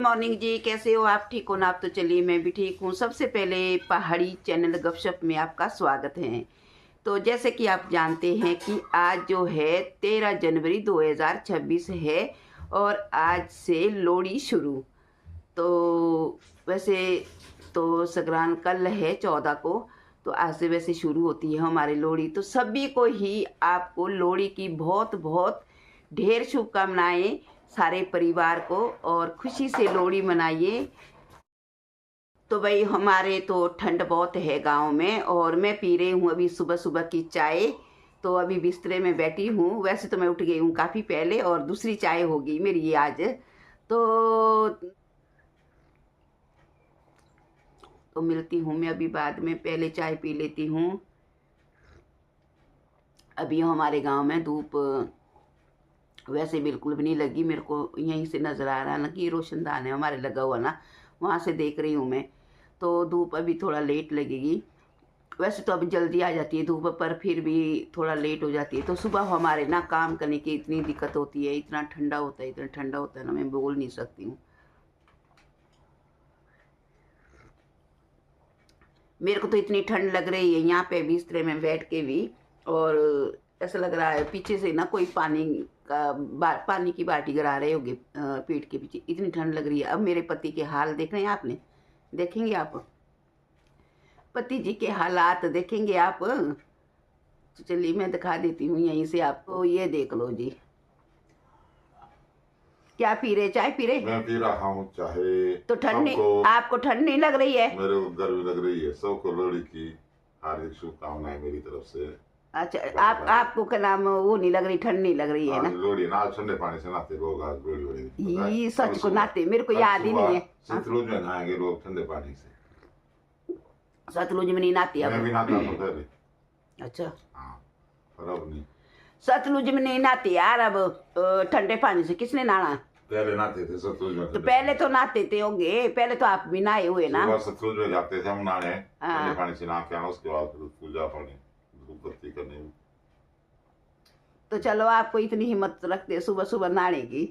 Morning जी, कैसे हो आप? ठीक हो ना आप? तो चलिए मैं भी ठीक हूँ। सबसे पहले पहाड़ी चैनल गपशप में आपका स्वागत है। तो जैसे कि आप जानते हैं कि आज जो है 13 जनवरी 2026 है और आज से लोहड़ी शुरू। तो वैसे तो संक्रांत कल है 14 को, तो आज से वैसे शुरू होती है हमारी लोहड़ी। तो सभी को ही आपको लोहड़ी की बहुत बहुत ढेर शुभकामनाएं, सारे परिवार को, और खुशी से लोहड़ी मनाइए। तो भाई हमारे तो ठंड बहुत है गांव में, और मैं पी रही हूँ अभी सुबह सुबह की चाय। तो अभी बिस्तरे में बैठी हूँ। वैसे तो मैं उठ गई हूँ काफ़ी पहले, और दूसरी चाय होगी मेरी ये आज। तो तो मिलती हूँ मैं अभी बाद में, पहले चाय पी लेती हूँ। अभी हमारे गांव में धूप वैसे बिल्कुल भी नहीं लगी मेरे को। यहीं से नज़र आ रहा है ना कि रोशनदान है हमारे लगा हुआ ना, वहाँ से देख रही हूँ मैं। तो धूप अभी थोड़ा लेट लगेगी। वैसे तो अभी जल्दी आ जाती है धूप, पर फिर भी थोड़ा लेट हो जाती है। तो सुबह हमारे ना काम करने की इतनी दिक्कत होती है, इतना ठंडा होता है, इतना ठंडा होता है ना, मैं बोल नहीं सकती हूँ। मेरे को तो इतनी ठंड लग रही है यहाँ पे बिस्तरे में बैठ के भी। और ऐसा लग रहा है पीछे से ना कोई पानी का पानी की बाल्टी गिरा रहे होगे पीठ के पीछे, इतनी ठंड लग रही है। अब मेरे पति के हाल देख रहे हैं आपने? देखेंगे आप पति जी के हालात? देखेंगे आप? तो चलिए मैं दिखा देती हूँ यहीं से आपको। ये देख लो जी। क्या पी रहे? चाय पी रहे? मैं पी रहा हूँ चाहे। तो ठंड नहीं, आपको ठंड नहीं लग रही है? मेरे को गर्मी लग रही है। सबको लोहड़ी की हार्दिक शुभकामनाएं मेरी तरफ से। अच्छा, आपको क्या नाम, वो नहीं लग रही, ठंड नहीं लग रही है ना? लोहड़ी ना, ठंडे पानी से नहाते लोग आज लोहड़ी। ये सच को नहाते? मेरे को याद ही नहीं है। सतलुज में नहाएंगे लोग ठंडे पानी से। सतलुज में नहीं नहाती अब? मैं भी नहाता था पहले। अच्छा हाँ, पर अब नहीं। सतलुज में नहीं नहाती यार अब। ठंडे पानी से किसने नहाना? पहले नहाते थे सतलुज में। तो पहले तो नहाते थे होंगे, पहले तो आप भी नहाए हुए ना। सुबह सतलुज में जाते थे हम नहाने, ठंडे पानी से नहा के आना, उसके बाद फिर पूजा पानी धूप बत्ती करने। तो चलो, आपको इतनी हिम्मत रखते सुबह सुबह नहाने की।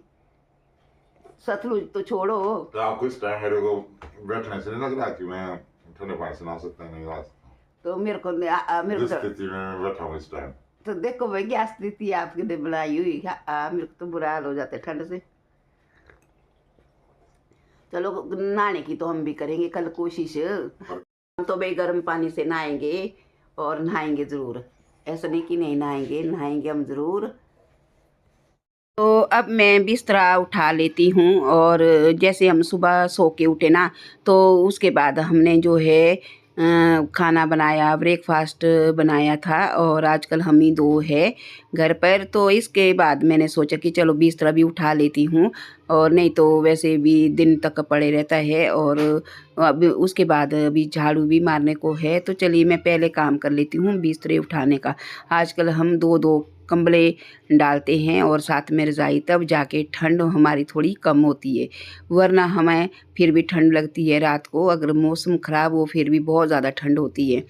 सतलुज तो छोड़ो। तो आपको इस टाइम मेरे को बैठने से नहीं लग रहा कि मैं ठंडे पानी से नहा सकता नहीं नहा सकता? तो मेरे को मेरे को स्थिति में मैं बैठा हूँ इस टाइम। तो देखो भाई क्या स्थिति आपके लिए बनाई हुई। मेरे को तो बुरा हाल हो जाता है ठंड से। चलो नहाने की तो हम भी करेंगे कल कोशिश। हम तो भाई गर्म पानी से नहाएंगे, और नहाएंगे ज़रूर। ऐसा नहीं कि नहीं नहाएंगे, नहाएंगे हम ज़रूर। तो अब मैं बिस्तरा उठा लेती हूँ। और जैसे हम सुबह सो के उठे ना, तो उसके बाद हमने जो है खाना बनाया, ब्रेकफास्ट बनाया था। और आजकल हम ही दो है घर पर। तो इसके बाद मैंने सोचा कि चलो बिस्तरा भी उठा लेती हूँ, और नहीं तो वैसे भी दिन तक पड़े रहता है। और अब उसके बाद अभी झाड़ू भी मारने को है। तो चलिए मैं पहले काम कर लेती हूँ बिस्तरे उठाने का। आजकल हम दो दो कंबले डालते हैं और साथ में रज़ाई, तब जाके ठंड हमारी थोड़ी कम होती है। वरना हमें फिर भी ठंड लगती है रात को, अगर मौसम ख़राब हो फिर भी बहुत ज़्यादा ठंड होती है।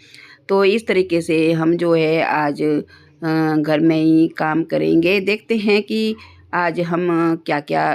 तो इस तरीके से हम जो है आज घर में ही काम करेंगे। देखते हैं कि आज हम क्या क्या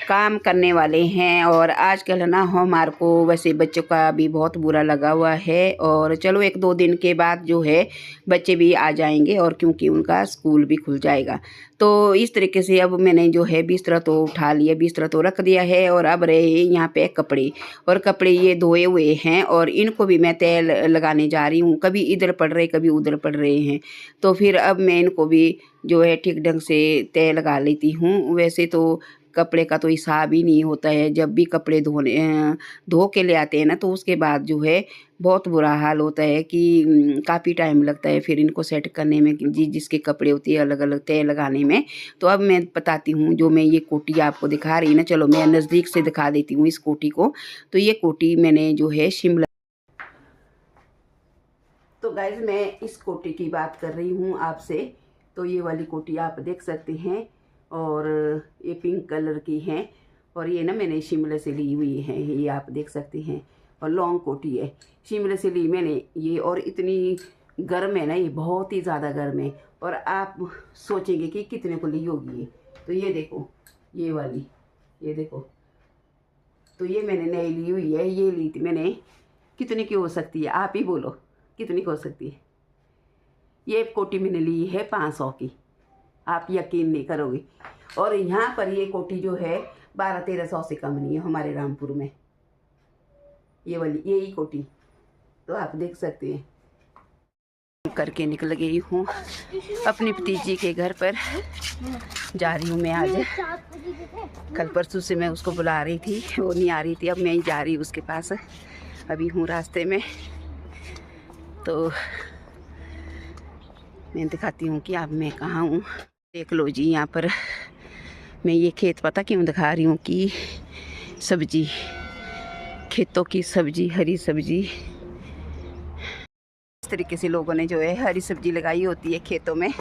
काम करने वाले हैं। और आजकल ना हमारे को वैसे बच्चों का भी बहुत बुरा लगा हुआ है। और चलो एक दो दिन के बाद जो है बच्चे भी आ जाएंगे, और क्योंकि उनका स्कूल भी खुल जाएगा। तो इस तरीके से अब मैंने जो है बिस्तरा तो उठा लिया, बिस्तरा तो रख दिया है। और अब रहे यहाँ पे कपड़े, और कपड़े ये धोए हुए हैं, और इनको भी मैं तेल लगाने जा रही हूँ। कभी इधर पड़ रहे कभी उधर पड़ रहे हैं, तो फिर अब मैं इनको भी जो है ठीक ढंग से तेल लगा लेती हूँ। वैसे तो कपड़े का तो हिसाब ही नहीं होता है। जब भी कपड़े धो के ले आते हैं ना, तो उसके बाद जो है बहुत बुरा हाल होता है कि काफ़ी टाइम लगता है फिर इनको सेट करने में, जिसके कपड़े होती है अलग अलग तय लगाने में। तो अब मैं बताती हूँ, जो मैं ये कोटी आपको दिखा रही ना, चलो मैं नज़दीक से दिखा देती हूँ इस कोटी को। तो ये कोटी मैंने जो है शिमला। तो गाइज मैं इस कोटी की बात कर रही हूँ आपसे। तो ये वाली कोटी आप देख सकते हैं, और ये पिंक कलर की हैं। और ये ना मैंने शिमले से ली हुई है, ये आप देख सकते हैं। और लॉन्ग कोटी है, शिमले से ली मैंने ये। और इतनी गर्म है ना, ये बहुत ही ज़्यादा गर्म है। और आप सोचेंगे कि कितने को ली होगी ये। तो ये देखो, ये वाली, ये देखो, तो ये मैंने नई ली हुई है, ये ली थी मैंने। कितने की हो सकती है, आप ही बोलो कितनी की हो सकती है। ये कोटी मैंने ली है 500 की, आप यकीन नहीं करोगे। और यहाँ पर ये कोटी जो है 1200-1300 से कम नहीं है हमारे रामपुर में, ये वाली यही कोटी। तो आप देख सकते हैं। करके निकल गई हूँ अपनी भतीजी के घर पर, जा रही हूँ मैं आज। कल परसों से मैं उसको बुला रही थी, वो नहीं आ रही थी, अब मैं ही जा रही हूँ उसके पास। अभी हूँ रास्ते में, तो मैं दिखाती हूँ कि अब मैं कहाँ हूँ। देख लो जी, यहाँ पर मैं ये खेत पता क्यों दिखा रही हूँ कि सब्जी, खेतों की सब्जी, हरी सब्जी। इस तरीके से लोगों ने जो है हरी सब्जी लगाई होती है खेतों में,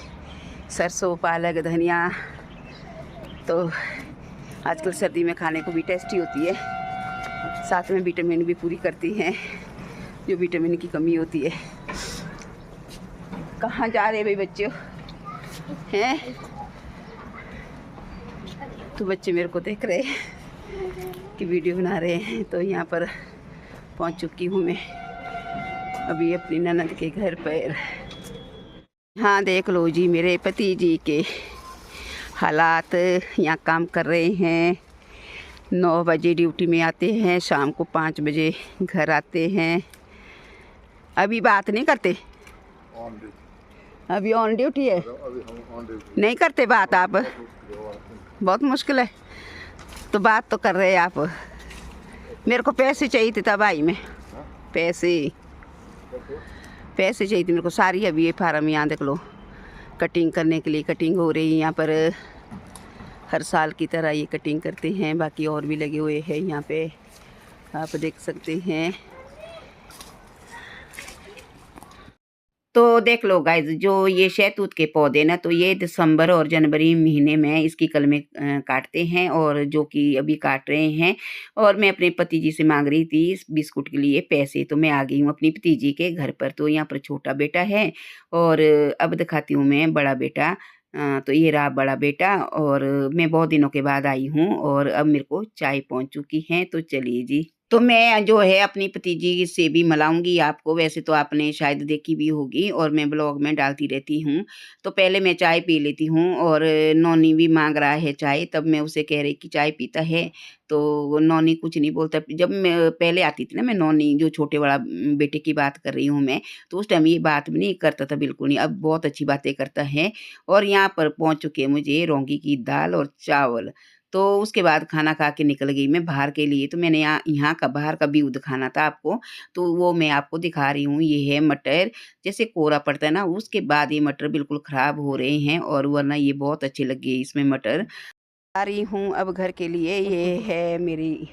सरसों, पालक, धनिया। तो आजकल सर्दी में खाने को भी टेस्टी होती है, साथ में विटामिन भी पूरी करती हैं, जो विटामिन की कमी होती है। कहाँ जा रहे भाई बच्चे हैं? तो बच्चे मेरे को देख रहे कि वीडियो बना रहे हैं। तो यहाँ पर पहुँच चुकी हूँ मैं अभी अपनी ननद के घर पर। हाँ देख लो जी, मेरे पति जी के हालात। यहाँ काम कर रहे हैं, 9 बजे ड्यूटी में आते हैं, शाम को 5 बजे घर आते हैं। अभी बात नहीं करते, अभी ऑन ड्यूटी है, नहीं करते बात आप? बहुत मुश्किल है। तो बात तो कर रहे हैं आप। मेरे को पैसे चाहिए थे तब आई मैं, पैसे चाहिए थे मेरे को सारी। अभी ये फार्म यहाँ देख लो, कटिंग करने के लिए कटिंग हो रही है यहाँ पर। हर साल की तरह ये कटिंग करते हैं, बाकी और भी लगे हुए हैं यहाँ पे, आप देख सकते हैं। तो देख लो गाइज, जो ये शहतूत के पौधे ना, तो ये दिसंबर और जनवरी महीने में इसकी कलमें काटते हैं, और जो कि अभी काट रहे हैं। और मैं अपने भतीजी से मांग रही थी इस बिस्कुट के लिए पैसे, तो मैं आ गई हूँ अपनी भतीजी के घर पर। तो यहाँ पर छोटा बेटा है, और अब दिखाती हूँ मैं बड़ा बेटा। तो ये रहा बड़ा बेटा, और मैं बहुत दिनों के बाद आई हूँ, और अब मेरे को चाय पहुँच चुकी है। तो चलिए जी, तो मैं जो है अपनी भतीजी से भी मिलाऊंगी आपको। वैसे तो आपने शायद देखी भी होगी, और मैं ब्लॉग में डालती रहती हूँ। तो पहले मैं चाय पी लेती हूँ, और नौनी भी मांग रहा है चाय, तब मैं उसे कह रही कि चाय पीता है। तो नौनी कुछ नहीं बोलता। जब मैं पहले आती थी ना, मैं नौनी जो छोटे वाला बेटे की बात कर रही हूँ मैं, तो उस टाइम ये बात भी नहीं करता था, बिल्कुल नहीं। अब बहुत अच्छी बातें करता है। और यहाँ पर पहुँच चुके हैं मुझे रौंगी की दाल और चावल। तो उसके बाद खाना खा के निकल गई मैं बाहर के लिए। तो मैंने यहाँ का बाहर का व्यू दिखाना था आपको, तो वो मैं आपको दिखा रही हूँ। ये है मटर, जैसे कोहरा पड़ता है ना, उसके बाद ये मटर बिल्कुल ख़राब हो रहे हैं, और वरना ये बहुत अच्छे लगे इसमें मटर। आ रही हूँ अब घर के लिए। ये है मेरी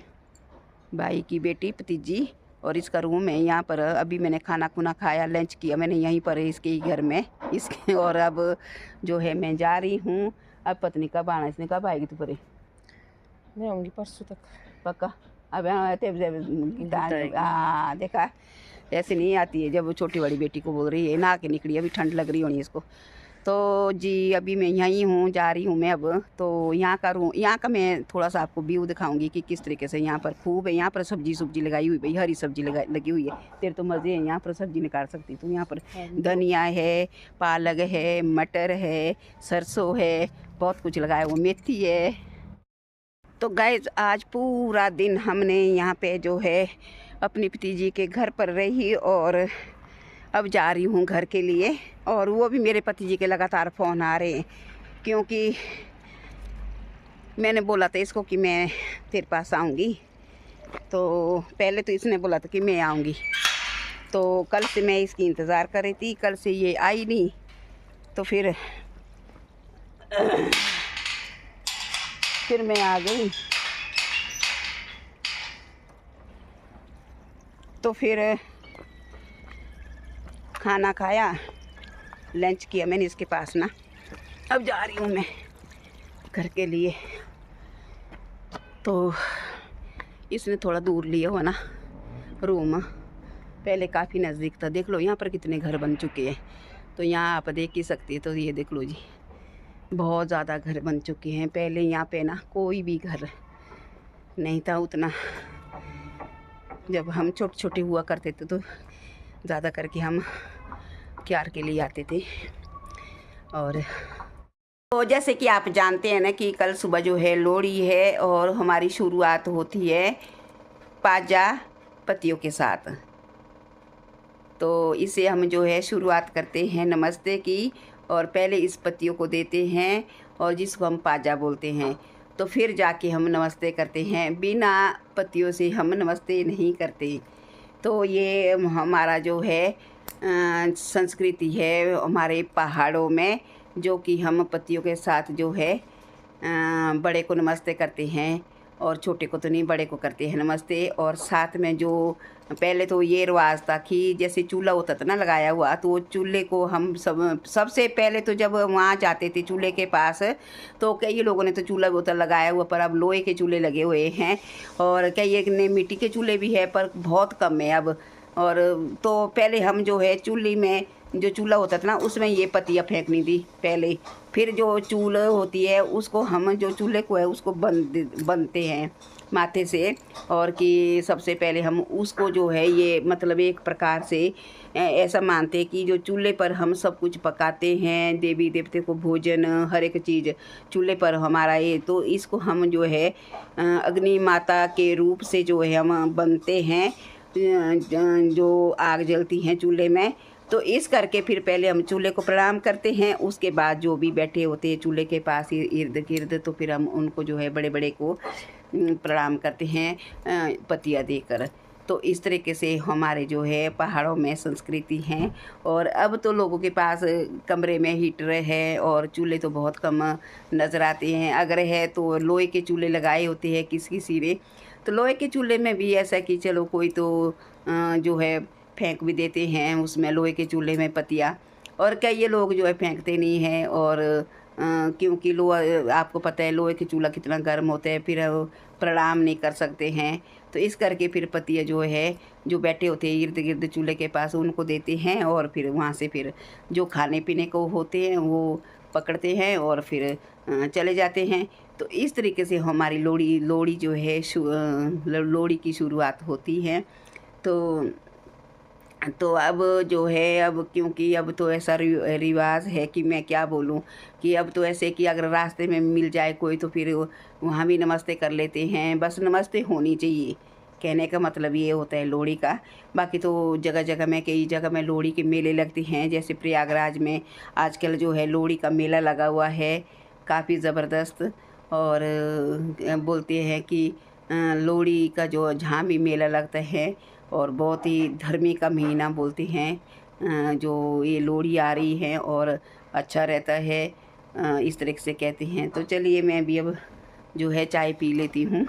भाई की बेटी भतीजी, और इसका रूम है यहाँ पर। अभी मैंने खाना खुना खाया, लंच किया मैंने यहीं पर इसके ही घर में इसके। और अब जो है मैं जा रही हूँ। अब पत्नी कब आना, इसने कब आएगी? तू परे मैं आऊँगी परसों तक पक्का। अब देखा, ऐसे नहीं आती है। जब वो छोटी बड़ी बेटी को बोल रही है नहा के निकली, अभी ठंड लग रही होनी इसको। तो जी अभी मैं यहीं हूँ, जा रही हूँ मैं अब। तो यहाँ का रूम, यहाँ का मैं थोड़ा सा आपको व्यू दिखाऊंगी कि किस तरीके से यहाँ पर खूब है। यहाँ पर सब्जी लगाई हुई भाई, हरी सब्जी लगी हुई है। तेरे तो मज़े हैं, यहाँ पर सब्जी निकाल सकती तो। यहाँ पर धनिया है, पालक है, मटर है, सरसों है, बहुत कुछ लगाया हुआ, मेथी है। तो गाइज आज पूरा दिन हमने यहाँ पे जो है अपनी भतीजी के घर पर रही, और अब जा रही हूँ घर के लिए। और वो भी मेरे भतीजी के लगातार फ़ोन आ रहे हैं, क्योंकि मैंने बोला था इसको कि मैं तेरे पास आऊँगी। तो पहले तो इसने बोला था कि मैं आऊँगी, तो कल से मैं इसकी इंतज़ार कर रही थी। कल से ये आई नहीं, तो फिर मैं आ गई। तो फिर खाना खाया, लंच किया मैंने इसके पास ना। अब जा रही हूँ मैं घर के लिए। तो इसने थोड़ा दूर लिया हुआ ना रूम, पहले काफ़ी नज़दीक था। देख लो यहाँ पर कितने घर बन चुके हैं, तो यहाँ आप देख ही सकती है। तो ये देख लो जी, बहुत ज़्यादा घर बन चुके हैं। पहले यहाँ पे ना कोई भी घर नहीं था उतना जब हम छोटे छोटे हुआ करते थे तो ज़्यादा करके हम क्यार के लिए आते थे। और तो जैसे कि आप जानते हैं ना कि कल सुबह जो है लोहड़ी है और हमारी शुरुआत होती है पाजा पत्तियों के साथ। तो इसे हम जो है शुरुआत करते हैं नमस्ते की, और पहले इस पत्तियों को देते हैं और जिसको हम पाजा बोलते हैं, तो फिर जाके हम नमस्ते करते हैं। बिना पत्तियों से हम नमस्ते नहीं करते। तो ये हमारा जो है संस्कृति है हमारे पहाड़ों में, जो कि हम पत्तियों के साथ जो है बड़े को नमस्ते करते हैं और छोटे को तो नहीं, बड़े को करते हैं नमस्ते। और साथ में जो पहले तो ये रिवाज था कि जैसे चूल्हा होता था ना लगाया हुआ, तो वो चूल्हे को हम सबसे पहले तो जब वहाँ जाते थे चूल्हे के पास, तो कई लोगों ने तो चूल्हा होता लगाया हुआ, पर अब लोहे के चूल्हे लगे हुए हैं और कई एक ने मिट्टी के चूल्हे भी है, पर बहुत कम है अब। और तो पहले हम जो है चूल्हे में जो चूल्हा होता था ना उसमें ये पत्तियाँ फेंकनी थी पहले, फिर जो चूल्हा होती है उसको हम जो चूल्हे को है उसको बनते हैं माथे से, और कि सबसे पहले हम उसको जो है ये मतलब एक प्रकार से ऐसा मानते हैं कि जो चूल्हे पर हम सब कुछ पकाते हैं, देवी देवते को भोजन हर एक चीज़ चूल्हे पर हमारा ये, तो इसको हम जो है अग्नि माता के रूप से जो है हम बनते हैं, जो आग जलती हैं चूल्हे में। तो इस करके फिर पहले हम चूल्हे को प्रणाम करते हैं, उसके बाद जो भी बैठे होते हैं चूल्हे के पास इर्द गिर्द, तो फिर हम उनको जो है बड़े बड़े को प्रणाम करते हैं पत्तियाँ देकर। तो इस तरीके से हमारे जो है पहाड़ों में संस्कृति हैं। और अब तो लोगों के पास कमरे में हीटर है और चूल्हे तो बहुत कम नज़र आते हैं, अगर है तो लोहे के चूल्हे लगाए होते हैं किसी ने। तो लोहे के चूल्हे में भी ऐसा कि चलो कोई तो जो है फेंक भी देते हैं उसमें लोहे के चूल्हे में पत्तियाँ, और कई लोग जो है फेंकते नहीं हैं। और क्योंकि लोहा आपको पता है लोहे के चूल्हा कितना गर्म होता है, फिर प्रणाम नहीं कर सकते हैं, तो इस करके फिर पत्तियाँ जो है जो बैठे होते हैं इर्द गिर्द चूल्हे के पास उनको देते हैं, और फिर वहाँ से फिर जो खाने पीने को होते हैं वो पकड़ते हैं और फिर चले जाते हैं। तो इस तरीके से हमारी लोहड़ी जो है लोहड़ी की शुरुआत होती है। तो अब जो है अब क्योंकि अब तो ऐसा रिवाज है कि मैं क्या बोलूं, कि अब तो ऐसे कि अगर रास्ते में मिल जाए कोई तो फिर वहाँ भी नमस्ते कर लेते हैं। बस नमस्ते होनी चाहिए, कहने का मतलब ये होता है लोहड़ी का। बाकी तो जगह जगह में कई जगह में लोहड़ी के मेले लगते हैं, जैसे प्रयागराज में आजकल जो है लोहड़ी का मेला लगा हुआ है काफ़ी ज़बरदस्त। और बोलते हैं कि लोहड़ी का जो जहाँ भी मेला लगता है और बहुत ही धर्मी का महीना बोलते हैं जो ये लोहड़ी आ रही है और अच्छा रहता है, इस तरीके से कहते हैं। तो चलिए मैं भी अब जो है चाय पी लेती हूँ।